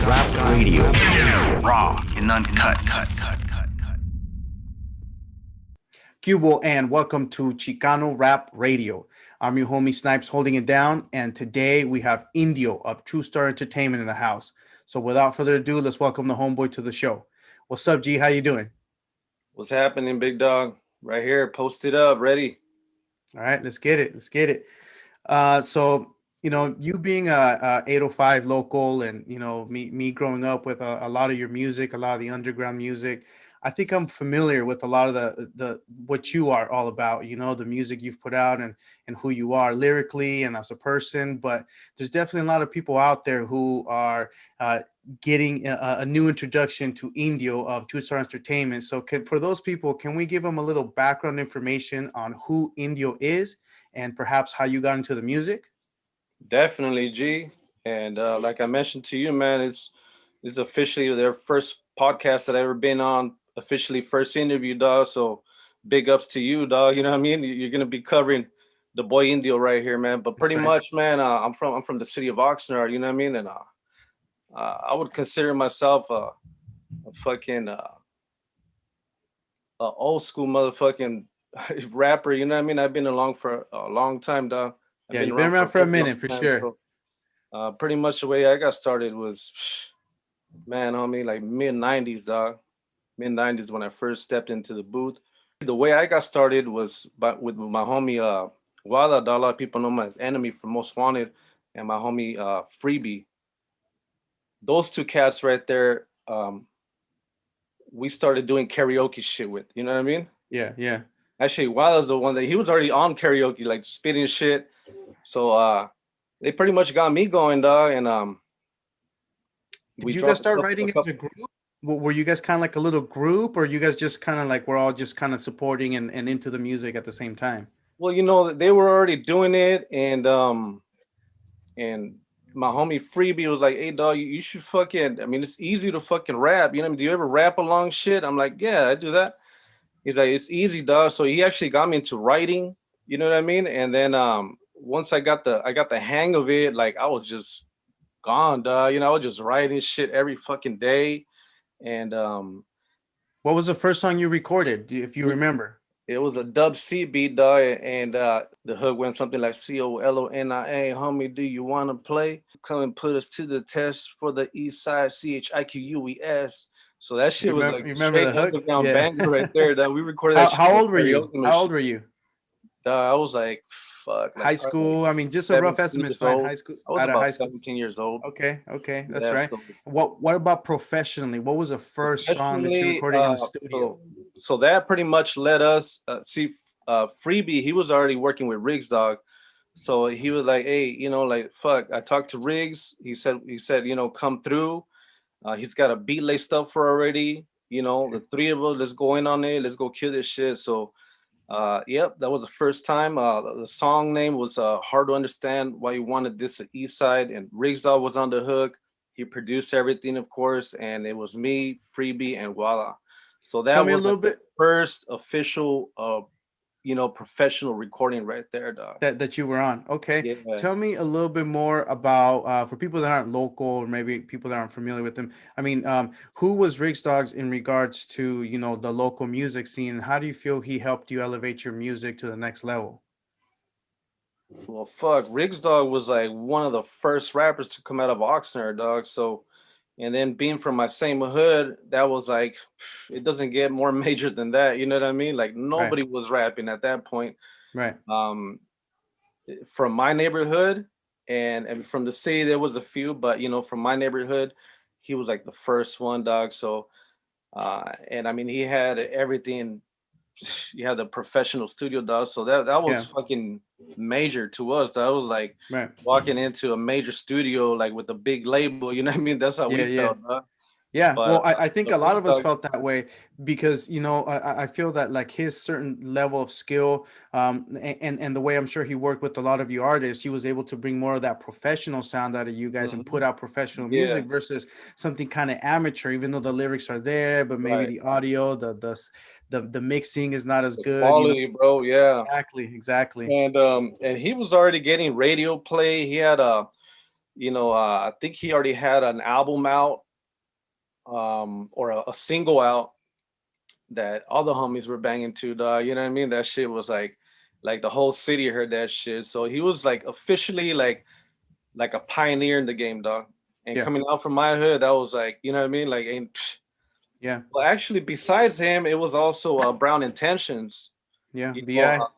Rap Radio. Raw and uncut. Cubo, and welcome to Chicano Rap Radio. I'm your homie Snipes holding it down, and today we have Indio of True Star Entertainment in the house. So without further ado, let's welcome the homeboy to the show. What's up, G? How you doing? What's happening, big dog? Right here, posted up, ready. All right, let's get it. Let's get it. You being a 805 local, and me growing up with a lot of your music, a lot of the underground music. I think I'm familiar with a lot of the what you are all about, the music you've put out and who you are lyrically and as a person. But there's definitely a lot of people out there who are getting a new introduction to Indio of Two Star Entertainment. So for those people, can we give them a little background information on who Indio is and perhaps how you got into the music? Definitely, G. And like I mentioned to you, man, this is officially their first podcast that I've ever been on. Officially first interview, dog. So big ups to you, dog. You know what I mean? You're gonna be covering the boy Indio right here, man. But pretty much, man, I'm from the city of Oxnard. You know what I mean? And I would consider myself a fucking a old school motherfucking rapper. You know what I mean? I've been along for a long time, dog. Yeah, you've been around for a minute for sure. So, pretty much the way I got started was, man, homie, like mid-90s, dog. Mid-90s when I first stepped into the booth. The way I got started was with my homie Wada, a lot of people know him as Enemy from Most Wanted, and my homie Freebie. Those two cats right there, we started doing karaoke shit with. You know what I mean? Yeah. Actually, Wada's the one that he was already on karaoke, like spitting shit. So they pretty much got me going, dog. And did you guys start writing as a group? Were you guys kind of like a little group, or you guys just kind of like we're all just kind of supporting and into the music at the same time? Well, they were already doing it, and my homie Freebie was like, "Hey, dog, you should fucking. I mean, it's easy to fucking rap. You know, what I mean, do you ever rap along shit?" I'm like, "Yeah, I do that." He's like, "It's easy, dog." So he actually got me into writing. You know what I mean? And then once I got the hang of it, like I was just gone, dog. I was just writing shit every fucking day. And what was the first song you recorded, if you remember? It was a dub C beat, dog, and the hook went something like COLONIA, homie, do you want to play? Come and put us to the test for the East Side, CHIQUES. So that shit was like remember the hook? Underground banger right there. That we recorded that shit. How old were you? How old were you? I was like, fuck. High school. I mean, just a rough estimate is fine. High school. I was about 17 years old. Okay, that's right. So, what about professionally? What was the first song that you recorded in the studio? So that pretty much led us. Freebie, he was already working with Riggs, dog. So he was like, hey, like, fuck. I talked to Riggs. He said, come through. He's got a beat laced up for already. The three of us, let's go in on it. Let's go kill this shit. So. Yep, that was the first time. The song name was Hard to Understand Why You Wanted This at East Side, and Riggsdale was on the hook. He produced everything, of course, and it was me, Freebie, and Voila. So that was the first official professional recording right there, dog. That you were on. Okay. Yeah. Tell me a little bit more about for people that aren't local, or maybe people that aren't familiar with them. I mean, who was Riggs Dogs in regards to, the local music scene? How do you feel he helped you elevate your music to the next level? Well, fuck, Riggs Dog was like one of the first rappers to come out of Oxnard, dog. So, and then being from my same hood, that was like, it doesn't get more major than that. You know what I mean? Like nobody was rapping at that point. Right. From my neighborhood and from the city, there was a few, but from my neighborhood, he was like the first one, dog. So, and I mean, he had everything. He had the professional studio, dog. So that was fucking major to us. That was like walking into a major studio, like with a big label. You know what I mean? That's how we felt, dog. Yeah, but, well, I think a lot of us felt that way because, I feel that like his certain level of skill and the way I'm sure he worked with a lot of you artists, he was able to bring more of that professional sound out of you guys and put out professional music versus something kind of amateur, even though the lyrics are there, but maybe the audio, the mixing is not as good. Quality, bro. Yeah, exactly. And he was already getting radio play. He had I think he already had an album out, or a single out that all the homies were banging to, dog. You know what I mean? That shit was like the whole city heard that shit. So he was like officially like a pioneer in the game, dog. And Yeah, coming out from my hood, that was like, you know what I mean? Like, ain't. yeah, Well, actually, besides him, it was also Brown Intentions. yeah. You know,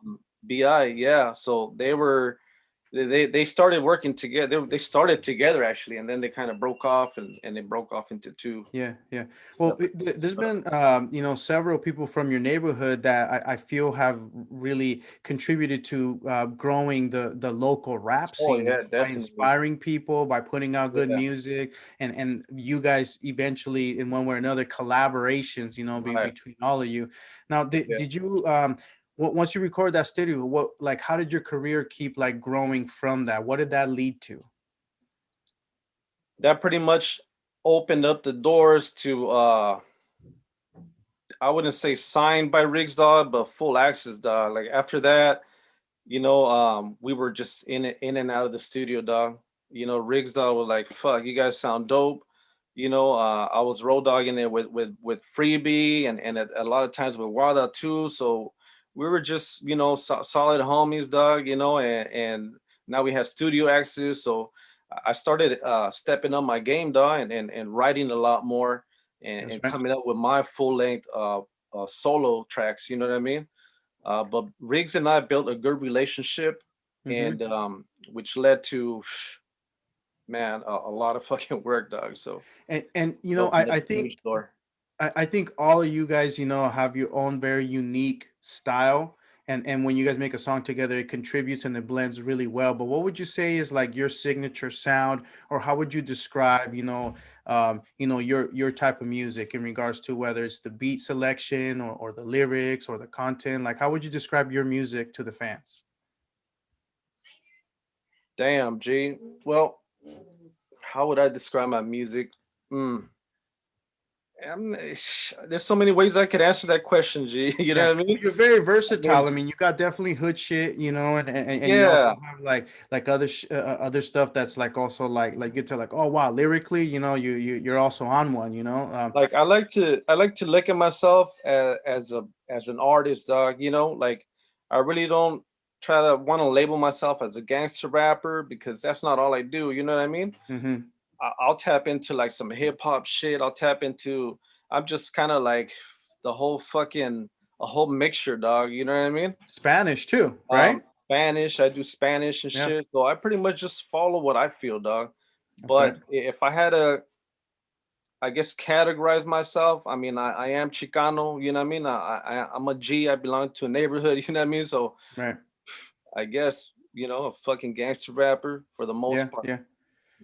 Bi. Bi, yeah. So they started working together. They started together actually, and then they kind of broke off, and they broke off into two Yeah, yeah. Well, separate. there's been several people from your neighborhood that I feel have really contributed to growing the local rap Oh scene, yeah, by definitely. inspiring people, by putting out good Yeah, music, and you guys eventually, in one way or another, collaborations, right. between all of you. Now, Yeah, did you once you record that studio, what, like, how did your career keep like growing from that? What did that lead to? that pretty much opened up the doors to I wouldn't say signed by Riggs Dog, but full access dog. Like after that, we were just in and out of the studio, dog. Riggs dog was like, "Fuck, you guys sound dope." I was road dogging it with Freebie and a lot of times with Wada too. So we were just solid homies, dog. And now we have studio access. So I started stepping up my game, dog, and writing a lot more That's and right. coming up with my full length solo tracks. You know what I mean? But Riggs and I built a good relationship, Mm-hmm. and which led to, man, a lot of fucking work, dog. So And it opened up I a think huge door. I think all of you guys, have your own very unique style. And when you guys make a song together, it contributes and it blends really well. But what would you say is like your signature sound, or how would you describe, your type of music in regards to whether it's the beat selection or the lyrics or the content? Like, how would you describe your music to the fans? Damn, G. Well, how would I describe my music? Mm. There's so many ways I could answer that question, G. You Yeah, know what I mean? you're very I mean, versatile. I mean, you got definitely hood shit, and you also yeah. have like other stuff that's like also like you tell like, oh wow, lyrically, you're also on one, Like I like to look at myself as an artist, dog. Like I really don't try to want to label myself as a gangster rapper because that's not all I do. You know what I mean? hmm I'll tap into like some hip hop shit. I'll tap into. I'm just kind of like the whole fucking a whole mixture, dog. You know what I mean? Spanish too, Um, right? Spanish. I do Spanish and Yeah, shit. So I pretty much just follow what I feel, dog. that's But right. if I had to, I guess, categorize myself, I mean, I am Chicano. You know what I mean? I'm a G. I belong to a neighborhood. You know what I mean? So Right. I guess a fucking gangster rapper for the Yeah, most part. yeah.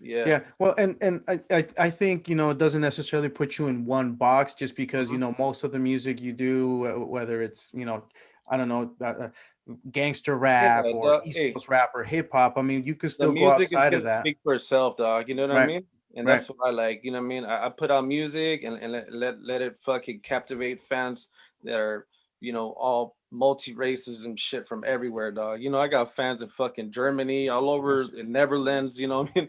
Yeah. Yeah, well, and I think it doesn't necessarily put you in one box just because Mhm. most of the music you do, whether it's I don't know, gangster rap Yeah, or dog. East Hey, Coast rap or hip hop. I mean, you could the still go music is outside of gonna that, speak for itself, dog. You know what I right? mean? And Right. that's what I like. You know what I mean? I put out music and let it fucking captivate fans that are all multi races and shit from everywhere, dog. I got fans in fucking Germany, all over That's in Netherlands. You know what I mean?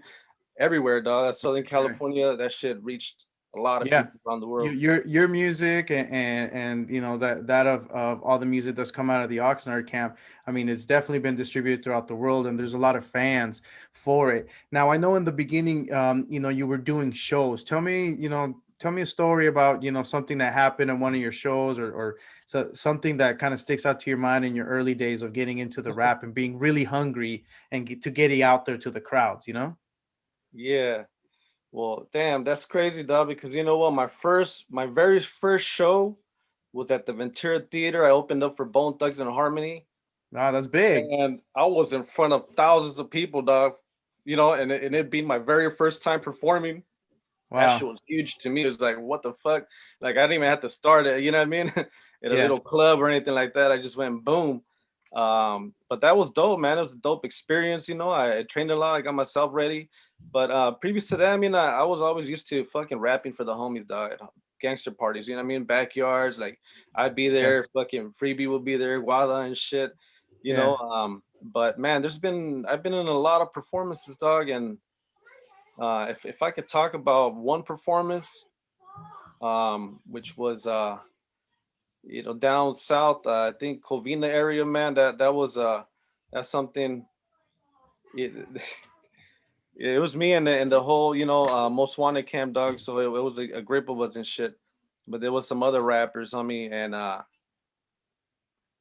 Everywhere, dog. That's Southern right. California. That shit reached a lot of Yeah. people around the Your world. your music and that of all the music that's come out of the Oxnard camp. I mean, it's definitely been distributed throughout the world, and there's a lot of fans for it. Now, I know in the beginning, you were doing shows. Tell me a story about something that happened in one of your shows, or something that kind of sticks out to your mind in your early days of getting into the rap and being really hungry and getting out there to the crowds. Yeah. Well, damn, that's crazy, dog. Because you know what? My very first show was at the Ventura Theater. I opened up for Bone Thugs and Harmony, Wow, that's big. and I was in front of thousands of people, dog. And it being my very first time performing. That shit Wow. was huge to me. It was like, what the fuck? Like I didn't even have to start it. You know what I mean? At a Yeah. little club or anything like that. I just went boom. But that was dope, man. It was a dope experience. I trained a lot. I got myself ready. But previous to that, I mean, I was always used to fucking rapping for the homies, dog. At gangster parties. You know what I mean? Backyards. Like I'd be Yeah. there. Fucking Freebie would be there. Wada and shit. Yeah. But man, I've been in a lot of performances, dog, and If I could talk about one performance, which was down south, I think Covina area, man. That was that's something. It, it was me and the whole most wanted camp dog. So it was a group of us and shit. But there was some other rappers on me, and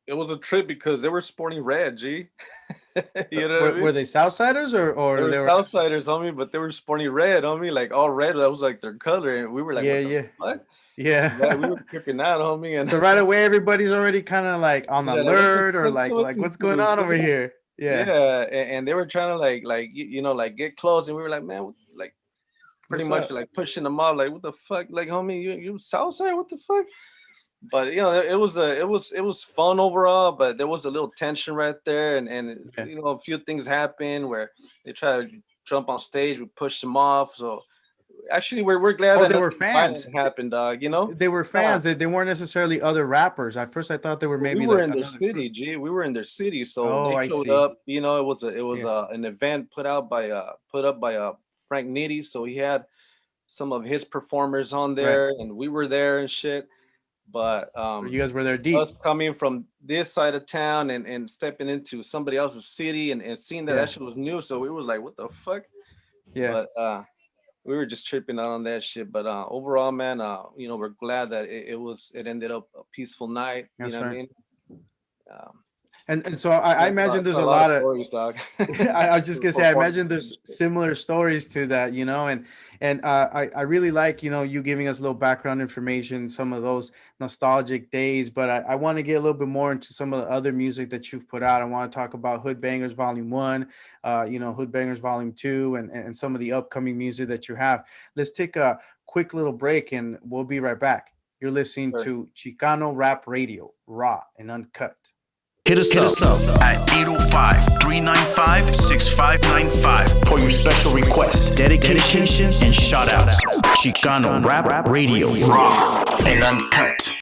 it was a trip because they were sporting red. G, you know what I mean? Were they Southsiders They or were they were? Southsiders on me, but they were sporting red on me, like all red. That was like their color, and we were like, Yeah, "What the yeah, fuck?" Yeah, we yeah. were tripping out on me, and So right away, everybody's already kind of like on yeah, like what the alert or fuck, like what's what's going this? on over here? Yeah. Yeah, and they were trying to like get close, and we were like, man, like pretty What's much up? like pushing them out, like what the fuck, like homie, you Southside, what the fuck? But it was fun overall, but there was a little tension right there, and Yeah. a few things happened where they try to jump on stage, we pushed them off. So actually, we're glad Oh, that they were nothing violent fans. happened, dog. They were Nah, fans. They weren't necessarily other rappers. At first, I thought they were we maybe were like in their another crew. city, G. We were in their city, so Oh, they I showed see. up. It was Yeah. an event put up by Frank Nitty, so he had some of his performers on Right. there, and we were there and shit. But So you guys were there us deep. coming from this side of town and stepping into somebody else's city and seeing that Yeah. shit was new, so we were like, what the fuck? Yeah. But we were just tripping out on that shit. But overall, man, we're glad that it ended up a peaceful night. You know That's what I right. mean? Um, And so I imagine there's got a a lot of lot of stories, dog. I was just gonna say, I imagine Performances and there's shit. similar stories to that, and I really like, you giving us a little background information, some of those nostalgic days. But I want to get a little bit more into some of the other music that you've put out. I want to talk about Hood Bangers Volume One, Hood Bangers Volume Two, and some of the upcoming music that you have. Let's take a quick little break, and we'll be right back. You're listening Sure. to Chicano Rap Radio, raw and uncut. Hit us up at 805-395-6595 for your special requests, dedications, and shoutouts. Chicano Rap Radio, raw and uncut.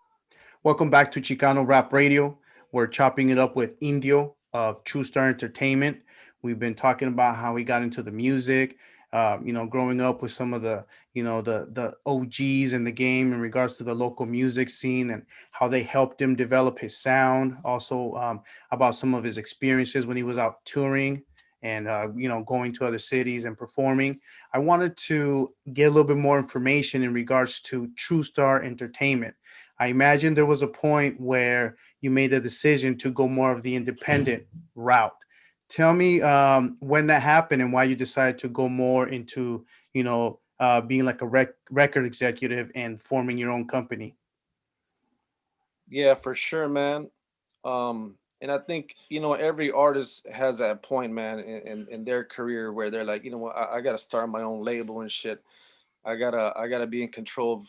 Welcome back to Chicano Rap Radio. We're chopping it up with Indio of True Star Entertainment. We've been talking about how he got into the music, growing up with some of the OGs in the game in regards to the local music scene and how they helped him develop his sound. Also, about some of his experiences when he was out touring and going to other cities and performing. I wanted to get a little bit more information in regards to True Star Entertainment. I imagine there was a point where you made the decision to go more of the independent route. Tell me when that happened and why you decided to go more into, being like a record executive and forming your own company. Yeah, for sure, man. And I think every artist has that point, man, in their career where they're like, you know what, I gotta start my own label and shit. I gotta be in control of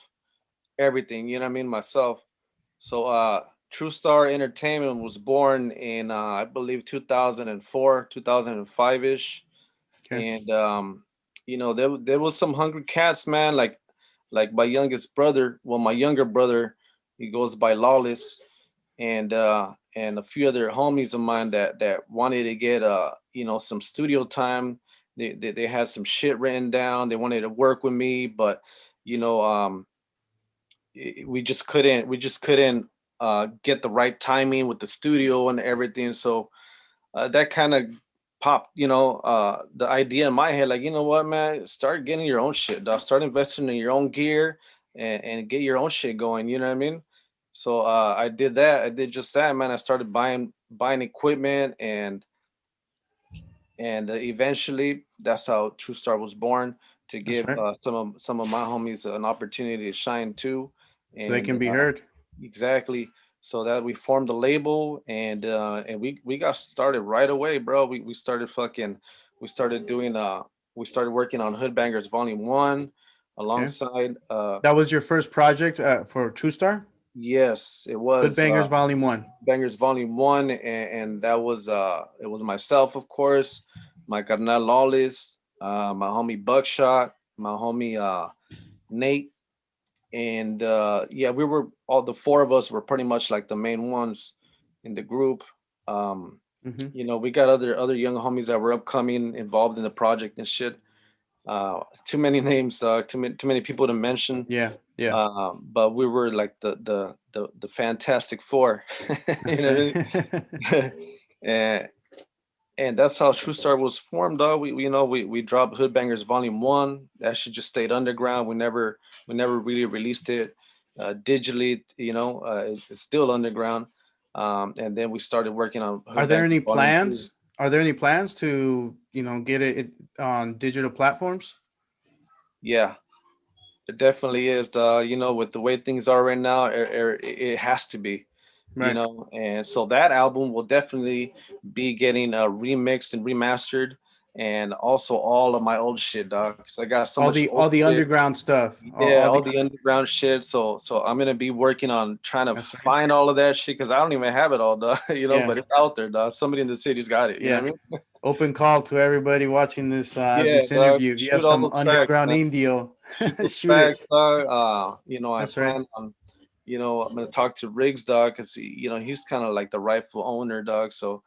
everything. You know what I mean, myself. So True Star Entertainment was born in I believe 2004, 2005 ish, Okay. and there was some hungry cats, man. Like my youngest brother, well, my younger brother, he goes by Lawless, and a few other homies of mine that wanted to get some studio time. They had some shit written down. They wanted to work with me, but you know we just couldn't get the right timing with the studio and everything. So that kind of popped, the idea in my head, like, you know what, man, start getting your own shit, dog. Start investing in your own gear and get your own shit going. You know what I mean? So I did that. I did just that, man. I started buying equipment and eventually that's how True Star was born, to That's give right. some of my homies an opportunity to shine too. So they And can be heard. exactly. So that we formed the label and we got started right away, bro. We started fucking we started doing we started working on Hood Bangers Volume 1 Okay. alongside That was your first project for True Star? yes, it Hood was Bangers Volume 1. Bangers Volume 1, and that was it was myself, of course, my carnal Lawless, my homie Buckshot, my homie Nate, and yeah, we were all the four of us were pretty much like the main ones in the group. um Hmm. we got other young homies that were upcoming involved in the project and shit. Too many names, too many people to mention. Yeah, yeah, But we were like the Fantastic Four. You that's know right. what I mean? and and that's how True Star was formed, dog. We dropped Hood Bangers Volume One. That shit just stayed underground. We never really released it digitally. It's still underground. And then we started working on Are Hood there Bangers any Volume Two. plans? Are there any plans to, get on digital platforms? Yeah, it definitely is. With the way things are right now, it has to be. Right. And so that album will definitely be getting remixed and remastered, and also all of my old shit, dog. Because I got so All much the old all the shit. underground stuff. Yeah, All all the the underground shit. So I'm gonna be working on trying to That's right. find all of that shit because I don't even have it all, dog. Yeah. But it's out there, dog. Somebody in the city's got it. You know Yeah. what I mean? Open call to everybody watching Yeah, this dog. interview. If you have Shoot all some those tracks, underground man. Indio, Shoot those shoot it. tracks, dog. I That's right. plan on, I'm gonna talk to Riggs, dog, because he's kind of like the rightful owner, dog. So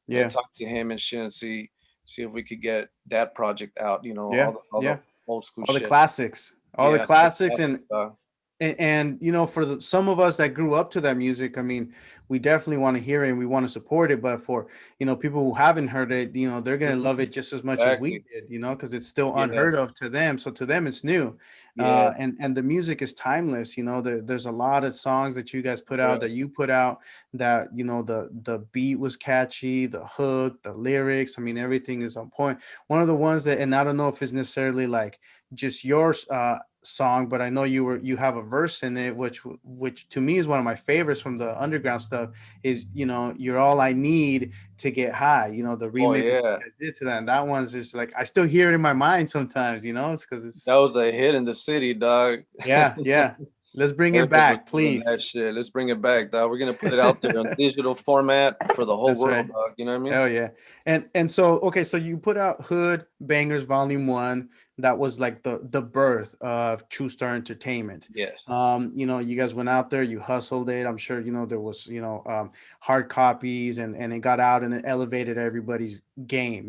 I'm gonna Yeah. talk to him and shit and see if we could get that project out. Yeah. All the Yeah. old school All the shit. classics. All the Yeah, all the classics. classics, dog. And for some of us that grew up to that music, I mean, we definitely want to hear it and we want to support it. But for people who haven't heard it, they're gonna love Mhm. it just as much as we Exactly. did, because it's still Yeah. unheard of to them. So to them, it's new, Yeah. and the music is timeless. There's a lot of songs that you guys put out, Yeah. that you put out, that the beat was catchy, the hook, the lyrics. I mean, everything is on point. One of the ones that, and I don't know if it's necessarily like just yours song, but I know you have a verse in it, which to me is one of my favorites from the underground stuff. Is you're all I need to get high. The Oh remake that you yeah. guys did to that, and that one's just like I still hear it in my mind sometimes. It's because That it's was a hit in the city, dog. yeah, yeah. Let's bring it Everybody was back, doing that please. shit. Let's bring it back, dog. We're gonna put it out there on digital format for the whole That's world, right. dog. You know what I mean? Hell yeah. And so okay, so you put out Hood Bangers Volume 1. That was like the birth of True Star Entertainment. Yes. You guys went out there, you hustled it. I'm sure there was, hard copies, and it got out and it elevated everybody's game.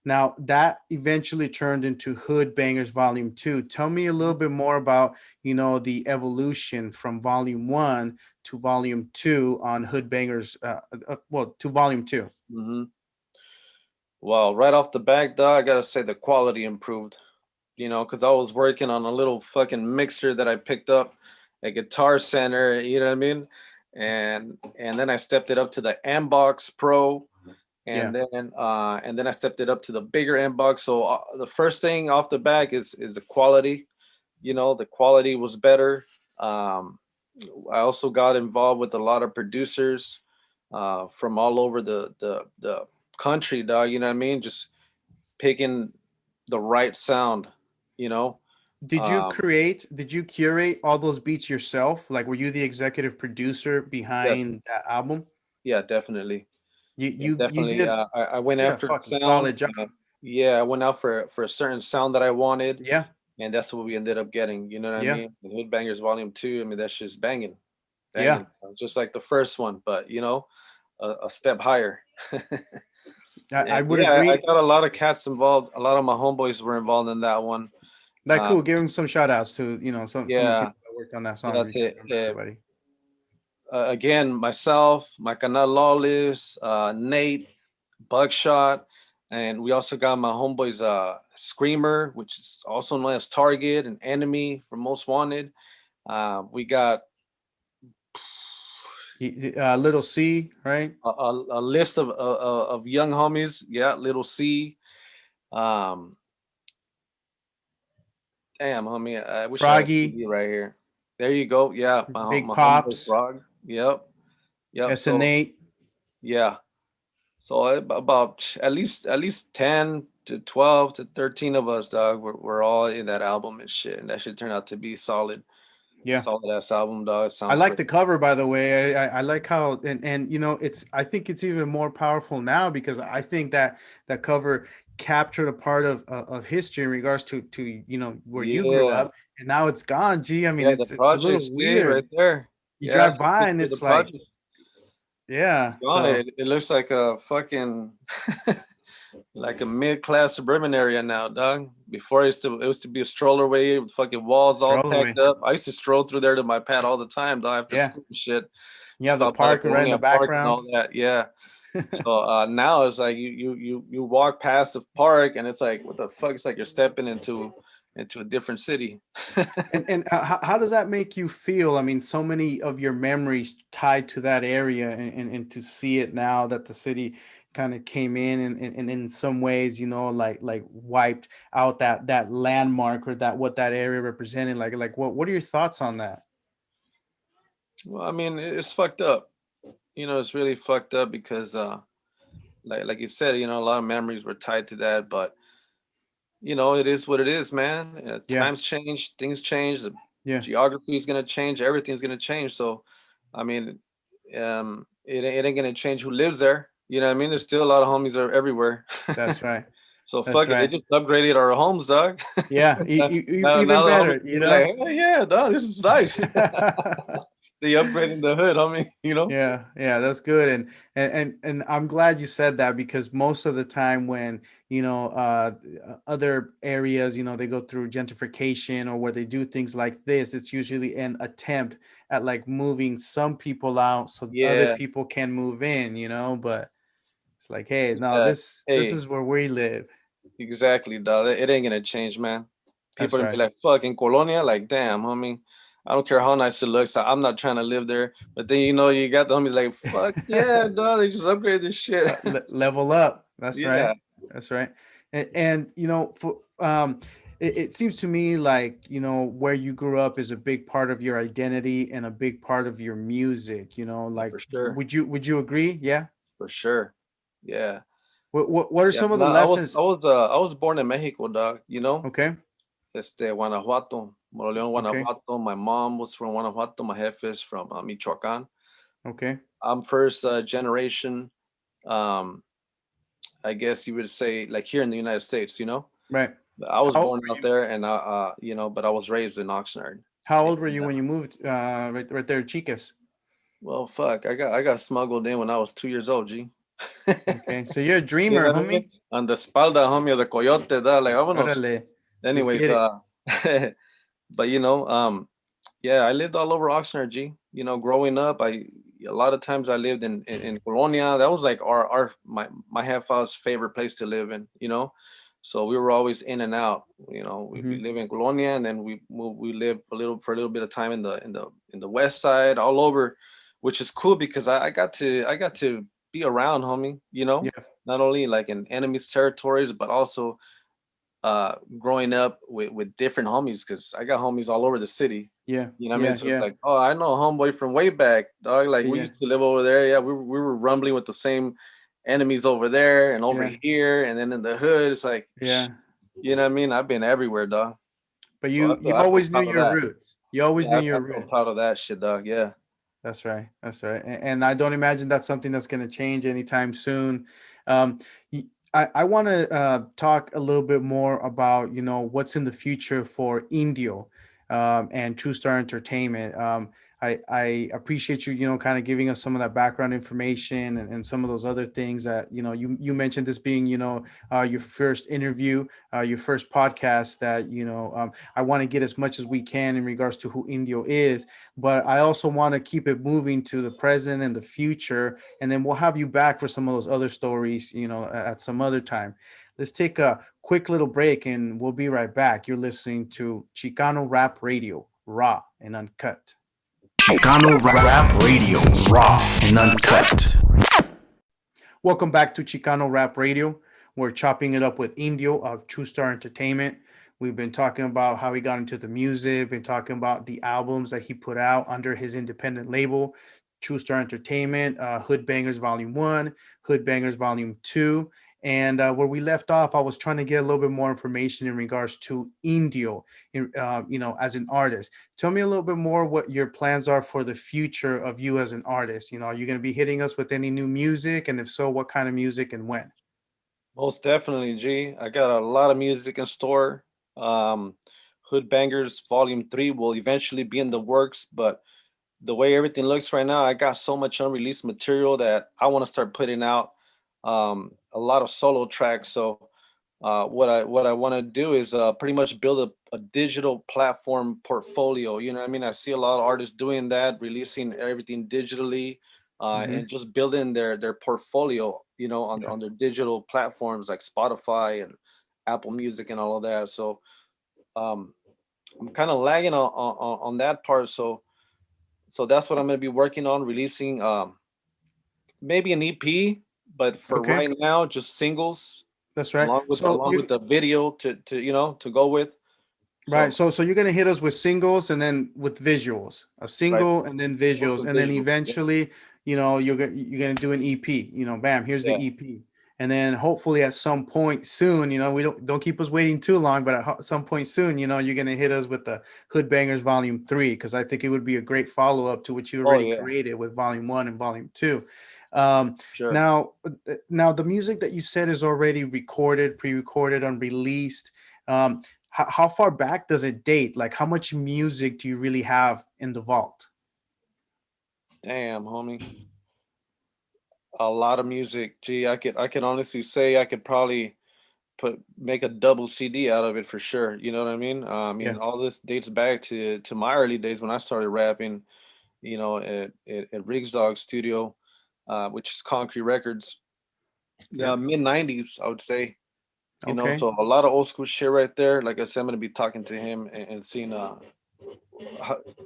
Now that eventually turned into Hood Bangers Volume 2. Tell me a little bit more about, the evolution from Volume 1 to Volume 2 on Hood Bangers, well, to Volume 2. Hmm. Well, right off the back, dog, I gotta say the quality improved. Because I was working on a little fucking mixer that I picked up at Guitar Center. You know what I mean? And then I stepped it up to the Mbox Pro, Yeah. and then I stepped it up to the bigger Mbox. So the first thing off the back is the quality. The quality was better. Um, I also got involved with a lot of producers from all over the country, dog. You know what I mean? Just picking the right sound. You know, um, Did you curate all those beats yourself? Like, were you the executive producer yes, behind that album? yeah, definitely, You yeah, you you definitely. did I went did a after fucking sound. solid job. Yeah, I went out for a certain sound that I wanted, Yeah. and that's what we ended up getting. You know what I Yeah. mean? The Hood Bangers Volume Two. I mean, that's just banging, Yeah. banging, just like the first one, but a step higher. I And would yeah, I agree. got a lot of cats involved. A lot of my homeboys were involved in that one. Like, Uh, cool. Give him some shout outs to, some of the yeah, people that worked on that song, yeah, if you can remember everybody. again, myself, my canal Lawless, Nate, Buckshot, and we also got my homeboys, Screamer, which is also known as Target and Enemy for Most Wanted. We got Little C, right? a list of young homies. Yeah, Little C. Um, Damn, homie, I wish I had a Froggy, CD right here. There you go. Yeah, Big my homeboy Pops, Frog. Yep, yep. So SN8. yeah, so about at least 10 to 12 to 13 of us, dog. We're all in that album and shit, and that should turn out to be Yeah. solid ass album, dog. It I sounds like great. the cover, by the way. I like how, and I think it's even more powerful now, because I think that that cover captured a part of history in regards to where you grew Yeah, up, and now it's gone. Gee, I mean, yeah. The it's a little project stay right weird. there. You Yeah, drive that's a by and picture of the it's like, project. yeah. On So it, it looks like a fucking like a mid-class suburban area now, dog. Before it used to be a stroller way with fucking walls all Stroll tacked away. up. I used to stroll through there to my pad all the time, dog, after Yeah. school and shit. You have the Stop by the park right in the Colonia Park and background. all that. Yeah. So now it's like you walk past the park and it's like what the fuck? It's like you're stepping into a different city. And how does that make you feel? I mean, so many of your memories tied to that area, and to see it now that the city kind of came in and in some ways, like wiped out that landmark, or that what that area represented. Like what are your thoughts on that? Well, I mean, it's fucked up. It's really fucked up because like you said, a lot of memories were tied to that, but it is what it is, man. Yeah, Times change, things change, the yeah, geography is gonna change, everything's gonna change. So, I mean, it ain't gonna change who lives there. You know what I mean? There's still a lot of homies are everywhere. that's right. So That's fuck it, they right. just upgraded our homes, dog. Yeah, even Now the homies better, can be like, oh yeah, dog, this is nice. They upgrading the hood, homie. Yeah, yeah, that's good, and I'm glad you said that, because most of the time when other areas, they go through gentrification, or where they do things like this, it's usually an attempt at like moving some people out so other Yeah, people can move in, but it's like, hey, no, yeah. this Hey, is where we live. exactly, dog. It ain't gonna change, man. People That's gonna be right. like, "Fuck, in Colonia, like, damn, homie. I don't care how nice it looks. I'm not trying to live there." But then you got the homies like, "Fuck yeah, dog. They just upgraded this shit." Level up. That's right. Yeah, That's right. And for it seems to me like where you grew up is a big part of your identity and a big part of your music. Like, for sure, would you agree? Yeah. for sure. Yeah, What are yeah. some of No, the I was, I lessons? was, uh, I was born in Mexico, dog. Okay. Guanajuato, Moroleón, Okay. Guanajuato. My mom was from Guanajuato. My jefe is from Michoacán. Okay. I'm first generation. Um, I guess you would say like here in the United States. Right. I was How old born were out you? there, and but I was raised in Oxnard. How old were And you when you moved right there, Chicas? well, fuck, I got smuggled in when I was 2 years old. G. Okay. So you're a You dreamer, know what I homie. mean? On the espalda, homie, of the coyote, da, like vámonos. Órale. Let's Anyways, get it. but yeah, I lived all over Oxnard, G. Growing up, a lot of times I lived in Colonia. That was like my half hour's favorite place to live in. So we were always in and out. We Hmm. live in Colonia, and then we live for a little bit of time in the west side, all over, which is cool because I got to be around, homie. Yeah. Not only like in enemies territories, but also growing up with different homies because I got homies all over the city. Yeah. You know what I mean? Yeah. So it's Yeah. like, oh, I know a homeboy from way back, dog. Like we Yeah. used to live over there. Yeah, we were rumbling with the same enemies over there and over Yeah. here, and then in the hood, it's like, Yeah. you know what I mean? I've been everywhere, dog. But So I you feel you I feel always knew proud of your that. roots. You always Yeah, knew I your feel proud roots. of that shit, dog. Yeah. That's right. That's right. And I don't imagine that's something that's going to change anytime soon. Um, I want to talk a little bit more about, what's in the future for Indio, and True Star Entertainment. I appreciate you, kind of giving us some of that background information, and some of those other things that, you mentioned this being, your first interview, your first podcast that, I want to get as much as we can in regards to who Indio is, but I also want to keep it moving to the present and the future. And then we'll have you back for some of those other stories, at some other time. Let's take a quick little break and we'll be right back. You're listening to Chicano Rap Radio, raw and uncut. Chicano Rap Radio, raw and uncut. Welcome back to Chicano Rap Radio. We're chopping it up with Indio of True Star Entertainment. We've been talking about how he got into the music, been talking about the albums that he put out under his independent label, True Star Entertainment, Hood Bangers Volume 1, Hood Bangers Volume 2. And where we left off, I was trying to get a little bit more information in regards to Indio, as an artist. Tell me a little bit more what your plans are for the future of you as an artist. Are you going to be hitting us with any new music? And if so, what kind of music and when? Most definitely, G. I got a lot of music in store. Um, Hood Bangers Volume 3 will eventually be in the works, but the way everything looks right now, I got so much unreleased material that I want to start putting out a lot of solo tracks. So what I want to do is pretty much build a digital platform portfolio. You know what I mean? I see a lot of artists doing that, releasing everything digitally, Hmm. and just building their portfolio, you know, Yeah. on their digital platforms like Spotify and Apple Music and all of that. So um, I'm kind of lagging on that part. So that's what I'm going to be working on, releasing maybe an EP, but for Okay. right now, just singles That's right. So along you with the video to you know to go with. right. So So you're gonna hit us with singles and then with visuals, a right, single and then with visuals, some and then visuals. Yeah, eventually, you're gonna do an EP. Bam, here's the yeah. EP, and then hopefully at some point soon, we don't keep us waiting too long, but some point soon, you're gonna hit us with the Hood Bangers Volume 3, because I think it would be a great follow up to what you Oh already yeah, created with Volume 1 and Volume 2. Um, sure. now the music that you said is already recorded, pre-recorded, unreleased. How far back does it date? Like, how much music do you really have in the vault? Damn, homie. A lot of music. Gee, I could honestly say I could probably put make a double CD out of it for sure. You know what I mean? I Yeah, mean, all this dates back to my early days when I started rapping. You know, at Riggs Dog Studio, which is Concrete Records. yeah. Yeah, mid '90s, I would say. You know, Okay, so a lot of old school shit right there. Like I said, I'm gonna be talking to him and seeing,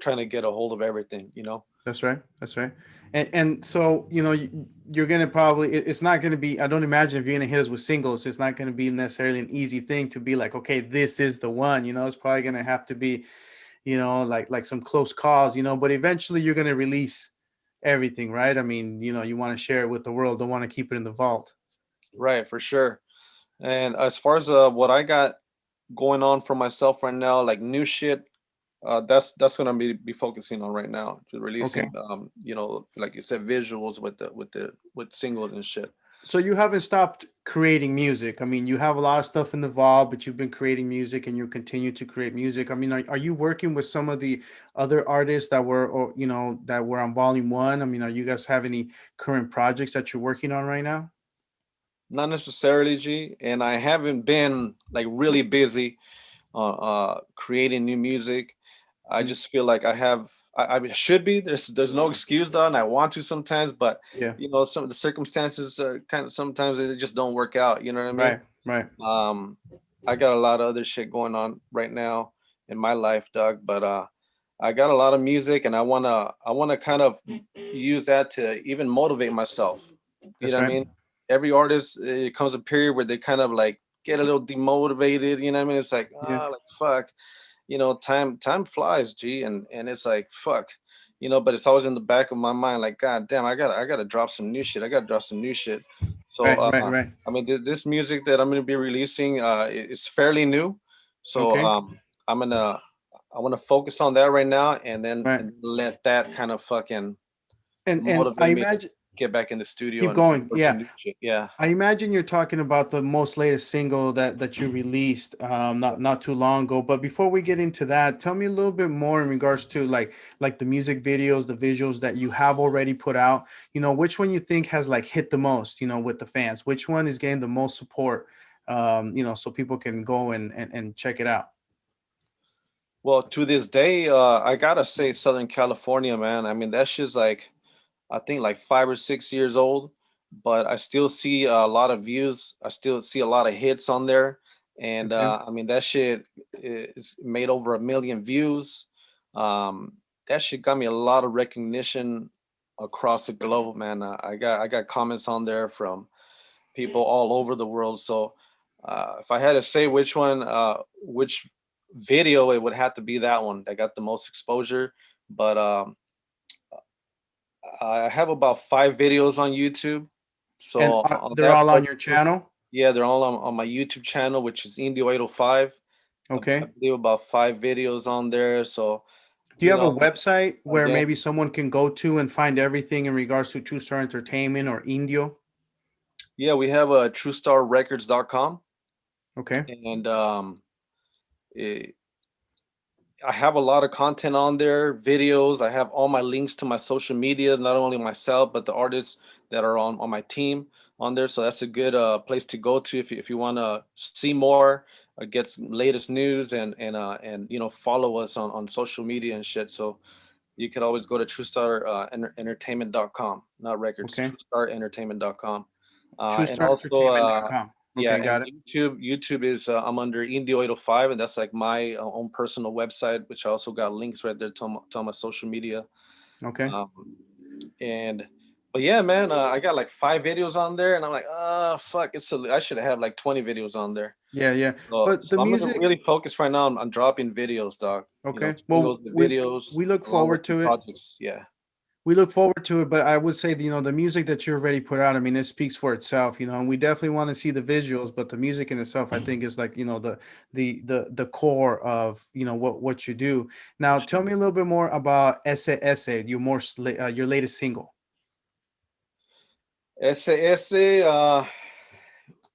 trying to get a hold of everything. You know. that's right. That's right. And so you're gonna probably it's not gonna be. I don't imagine if you're gonna hit us with singles, it's not gonna be necessarily an easy thing to be like, okay, this is the one. It's probably gonna have to be, like some close calls. But eventually you're gonna release everything, right? I mean, you want to share it with the world. Don't want to keep it in the vault. Right, for sure. And as far as what I got going on for myself right now, like new shit, that's what I'm be focusing on right now, to Okay. releasing, you know, like you said, visuals with singles and shit. So you haven't stopped creating music. I mean, you have a lot of stuff in the vault, but you've been creating music and you continue to create music. I mean, are you working with some of the other artists that were, or that were on Volume 1? I mean, are you guys have any current projects that you're working on right now? Not necessarily, G, and I haven't been like really busy creating new music. I Mhm. just feel like I should be. There's no excuse though, and I want to sometimes, but Yeah. you know, some of the circumstances are kind of sometimes they just don't work out. You know what I mean? Right. Right. Um, I got a lot of other shit going on right now in my life, Doug. But I got a lot of music, and I wanna kind of use that to even motivate myself. You That's know what I right. mean? Every artist, it comes a period where they kind of like get a little demotivated. You know what I mean? It's like Yeah. like fuck. You know, time flies, G, and it's like fuck. You know, but it's always in the back of my mind, like God damn, I gotta drop some new shit. I gotta drop some new shit. So Right. Right. Right. I mean, this music that I'm gonna be releasing is fairly new. So Okay. I want to focus on that right now, Right. and let that kind of fucking And I motivate me to imagine get back in the studio keep and going. work some Yeah. new shit. Yeah. I imagine you're talking about the most latest single that you released not too long ago. But before we get into that, tell me a little bit more in regards to like the music videos, the visuals that you have already put out. Which one you think has like hit the most, with the fans? Which one is getting the most support? So people can go and check it out. Well, to this day, I gotta say Southern California, man. I mean, that shit's like I think like 5 or 6 years old, but I still see a lot of views. I still see a lot of hits on there, and Okay. I mean that shit is made over 1 million views. Um, that shit got me a lot of recognition across the globe, man. I got comments on there from people all over the world. So if I had to say which video, it would have to be that one that got the most exposure. But I have about 5 videos on YouTube. And So on they're that all on part, your channel. yeah, they're all on my YouTube channel, which is Indio 805. I Okay. believe about 5 videos on there. So, Do you you have a know, website where again, maybe someone can go to and find everything in regards to True Star Entertainment or Indio? yeah, we have a TrueStarRecords.com, Okay. and eh, I have a lot of content on there, videos. I have all my links to my social media, not only myself, but the artists that are on my team. on there. So that's a good place to go to if you want to see more, get some latest news, and follow us on social media and shit. So you could always go to TrueStar Entertainment.com, not records, Okay. TrueStarEntertainment.com. And also, TrueStarEntertainment.com. yeah, Okay, got and it. YouTube is I'm under Indio 805, and that's like my own personal website, which I also got links right there to all my social media. Okay. Um, and but yeah, man, I got like 5 videos on there, and I'm like, fuck, I should have like 20 videos on there. Yeah, yeah. So, But so the I'm gonna music, really focus right now on dropping videos, dog. okay. Singles, Well, the we videos, we look along with forward some to it. projects. Yeah. We look forward to it, but I would say, the music that you already put out, I mean, it speaks for itself, and we definitely want to see the visuals, but the music in itself, I think, is like, the core of, what you do. Now, tell me a little bit more about S.A. Your latest single. SAS,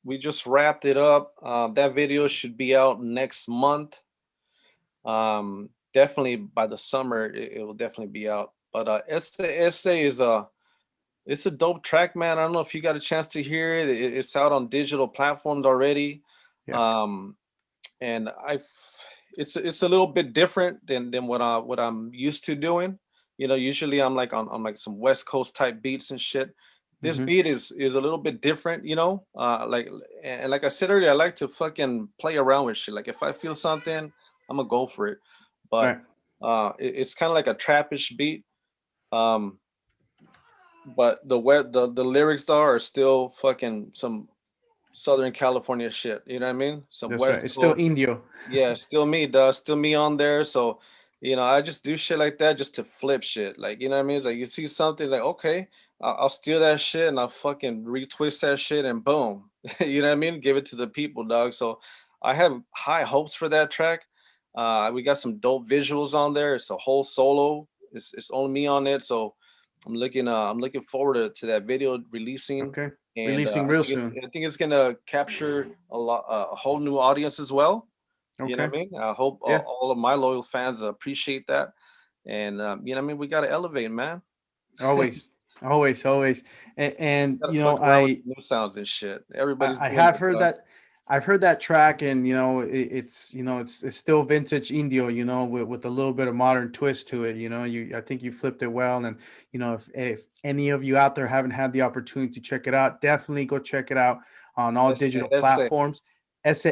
we just wrapped it up. That video should be out next month. Definitely by the summer, it will definitely be out. But SA is it's a dope track, man. I don't know if you got a chance to hear it. It's out on digital platforms already. Yeah. Um, and it's a little bit different than what I'm used to doing. Usually I'm like on like some West Coast type beats and shit. This Hmm. beat is a little bit different, like, and like I said earlier, I like to fucking play around with shit. Like if I feel something, I'm gonna go for it. But Right. it's kind of like a trappish beat. Um, but the lyrics though are still fucking some Southern California shit. You know what I mean? Some That's right. West It's still Coast. Indio. Yeah, still me, dog. Still me on there. So, I just do shit like that just to flip shit. Like, you know what I mean? It's like you see something like, okay, I'll steal that shit and I'll fucking retwist that shit and boom. You know what I mean? Give it to the people, dog. So I have high hopes for that track. We got some dope visuals on there. It's a whole solo. It's only me on it. So I'm looking forward to that video releasing. Okay. And Releasing real soon. I think it's gonna capture a whole new audience as well. You know Okay. what I mean? I hope Yeah. all of my loyal fans appreciate that. And you know what I mean? We gotta elevate, man. Always. Always. Always. And, Gotta fuck around with new sounds and shit. Everybody's I doing have it, heard dog. that. I've heard that track, and it's still vintage Indio, with a little bit of modern twist to it. I think you flipped it well, and if any of you out there haven't had the opportunity to check it out, definitely go check it out on all digital Ese. platforms. S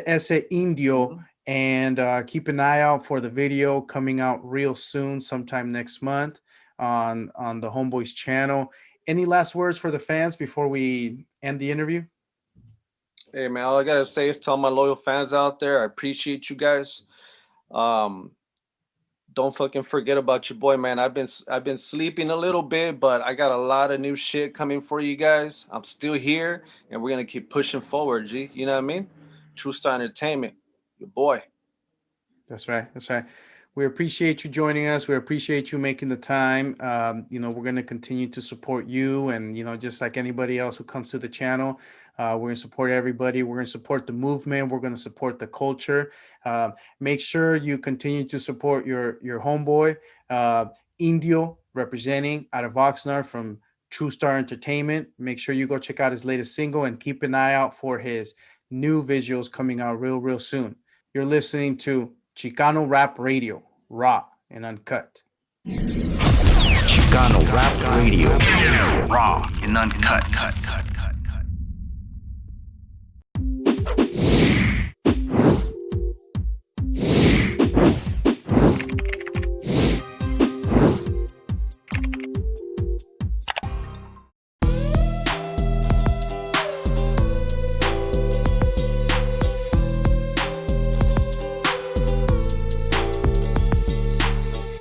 Indio, Mhm. and keep an eye out for the video coming out real soon, sometime next month on the Homeboys channel. Any last words for the fans before we end the interview? Hey man, all I gotta say is tell my loyal fans out there, I appreciate you guys. Um, don't fucking forget about your boy, man. I've been sleeping a little bit, but I got a lot of new shit coming for you guys. I'm still here, and we're gonna keep pushing forward. G, you know what I mean? True Star Entertainment, your boy. That's right. That's right. We appreciate you joining us. We appreciate you making the time. We're going to continue to support you, and, just like anybody else who comes to the channel, we're going to support everybody. We're going to support the movement. We're going to support the culture. Make sure you continue to support your homeboy, Indio, representing out of Oxnard from True Star Entertainment. Make sure you go check out his latest single and keep an eye out for his new visuals coming out real soon. You're listening to Chicano Rap Radio, raw and uncut. Chicano Rap Radio, raw and uncut.